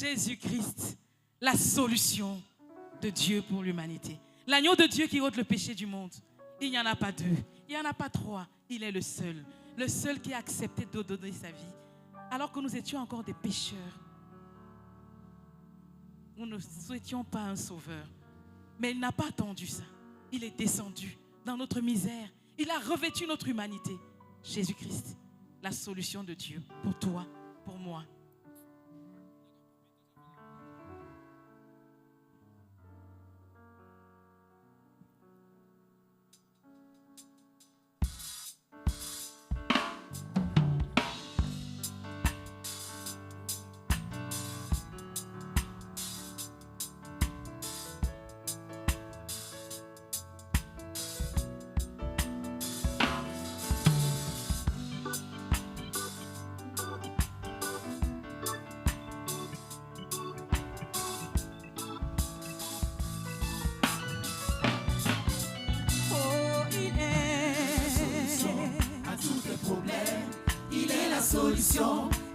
Jésus-Christ, la solution de Dieu pour l'humanité. L'agneau de Dieu qui ôte le péché du monde. Il n'y en a pas deux, il n'y en a pas trois. Il est le seul qui a accepté de donner sa vie. Alors que nous étions encore des pécheurs. Nous ne souhaitions pas un sauveur. Mais il n'a pas attendu ça. Il est descendu dans notre misère. Il a revêtu notre humanité. Jésus-Christ, la solution de Dieu pour toi, pour moi.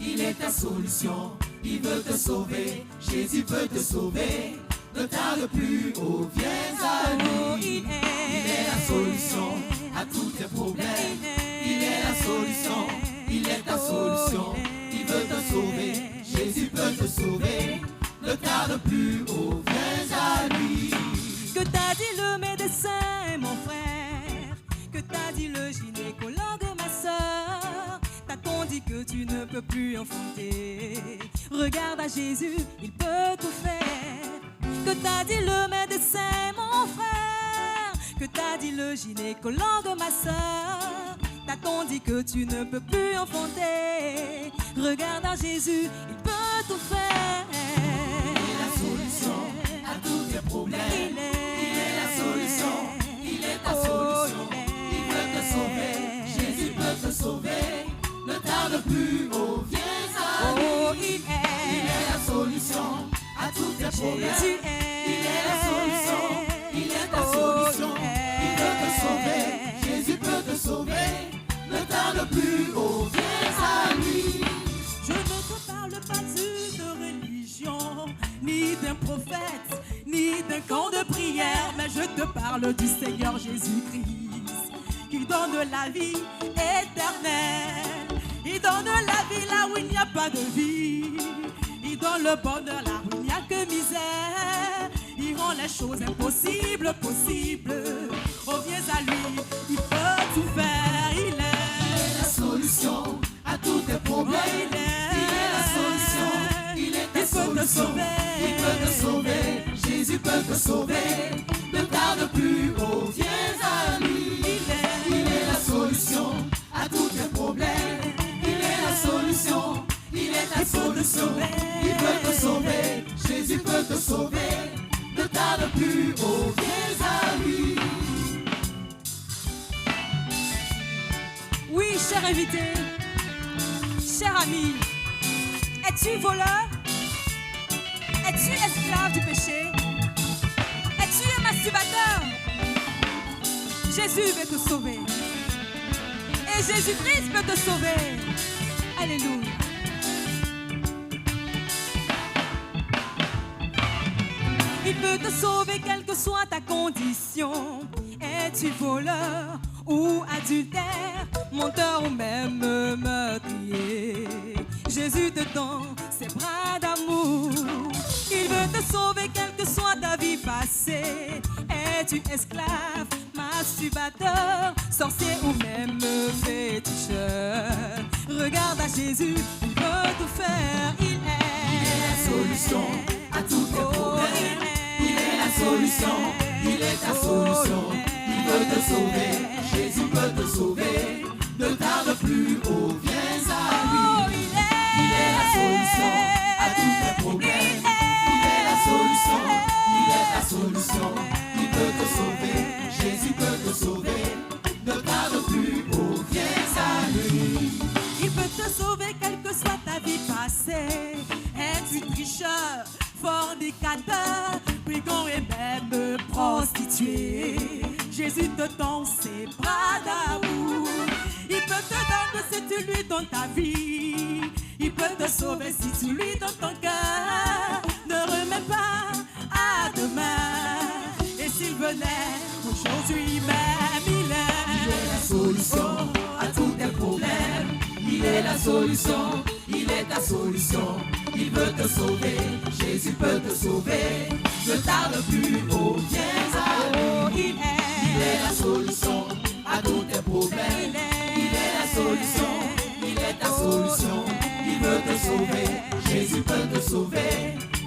Il est ta solution, il veut te sauver, Jésus veut te sauver, ne tarde plus, oh viens à lui. Il est la solution à tous tes problèmes, il est la solution, il est ta solution, il veut te sauver, Jésus veut te sauver, ne tarde plus, oh viens à lui. Que t'a dit le médecin, mon frère? Que t'a dit le gynécologue, ma soeur? T'a-t-on dit que tu ne peux plus enfanter? Regarde à Jésus, il peut tout faire. Que t'a dit le médecin, mon frère? Que t'a dit le gynécologue, ma soeur? T'a-t-on dit que tu ne peux plus enfanter? Regarde à Jésus, il peut tout faire. Il est la solution à tous tes problèmes. Il est la solution, il est ta solution. Il veut te sauver, Jésus peut te sauver. Ne tarde plus, oh viens à lui. Il est la solution à tous tes problèmes. Il est la solution, il est ta solution. Il veut te sauver, Jésus peut te sauver. Ne tarde plus, oh viens à lui. Je ne te parle pas d'une religion, ni d'un prophète, ni d'un camp de prière, mais je te parle du Seigneur Jésus-Christ, qui donne la vie éternelle. Il donne la vie là où il n'y a pas de vie. Il donne le bonheur là où il n'y a que misère. Il rend les choses impossibles possibles. Oh viens à lui, il peut tout faire. Il est la solution à tous tes problèmes. Il est la solution, il est ta solution. Il peut te sauver, Jésus peut te sauver. Ne tarde plus, oh viens à lui. Il est la solution à tous tes problèmes. Solution, il est ta solution, il peut te sauver, Jésus peut te sauver, ne tarde plus, oh viens à lui. Oui, cher invité, cher ami, es-tu voleur? Es-tu esclave du péché? Es-tu un masturbateur? Jésus veut te sauver, et Jésus-Christ peut te sauver. Alléluia. Il peut te sauver quelle que soit ta condition. Es-tu voleur ou adultère, menteur ou même meurtrier? Jésus te tend ses bras d'amour. Il veut te sauver quelle que soit ta vie passée. Es-tu esclave, masturbateur, sorcier ou même féticheur? Regarde à Jésus, il peut tout faire. Il est la solution à tous tes problèmes. Il est la solution, il est ta solution. Il veut te sauver, Jésus peut te sauver. Ne tarde plus, oh viens à lui. Il est la solution à tous tes problèmes. Il est la solution, il est ta solution. Il peut te sauver, Jésus peut te sauver. Ne tarde plus, oh viens à lui. Il peut te sauver quelle que soit ta vie passée. Es-tu tricheur, fornicateur, brigand et même prostituée? Jésus te tend ses bras d'amour. Il peut te donner si tu lui donnes ta vie. Il peut te sauver si tu lui donnes ton cœur. solution, il est ta solution. Il veut te sauver, Jésus peut te sauver. Ne tarde plus, oh viens à lui. Il est la solution à tous tes problèmes. Il est la solution, il est ta solution. Il veut te sauver, Jésus peut te sauver.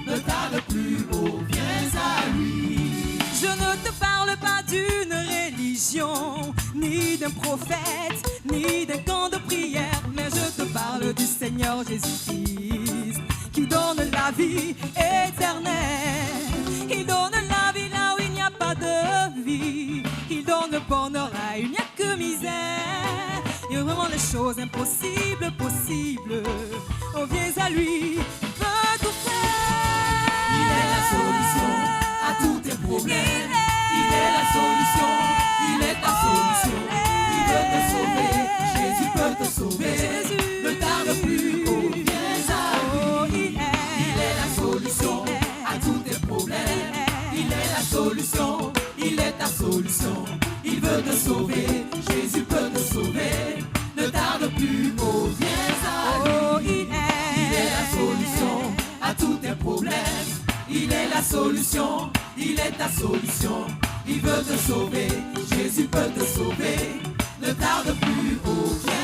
Ne tarde plus, oh viens à lui. Je ne te parle pas d'une religion, ni d'un prophète, ni d'un camp de prière, mais je te parle du Seigneur Jésus-Christ, qui donne la vie éternelle. Il donne la vie là où il n'y a pas de vie. Il donne le bonheur là où il n'y a que misère. Il rend les choses impossibles possibles. Oh, viens à lui, il peut tout faire. Il est la solution à tous tes problèmes. Il est la solution, il est ta solution. Il veut te sauver, Jésus peut te sauver. Ne tarde plus, oh viens à lui. Il est la solution à tous tes problèmes. Il est la solution, il est ta solution. Il veut te sauver, Jésus peut te sauver. Ne tarde plus, oh viens à lui. Il est la solution à tous tes problèmes. Il est la solution, il est ta solution. Il veut te sauver, Jésus peut te sauver. Ne tarde plus, oh viens.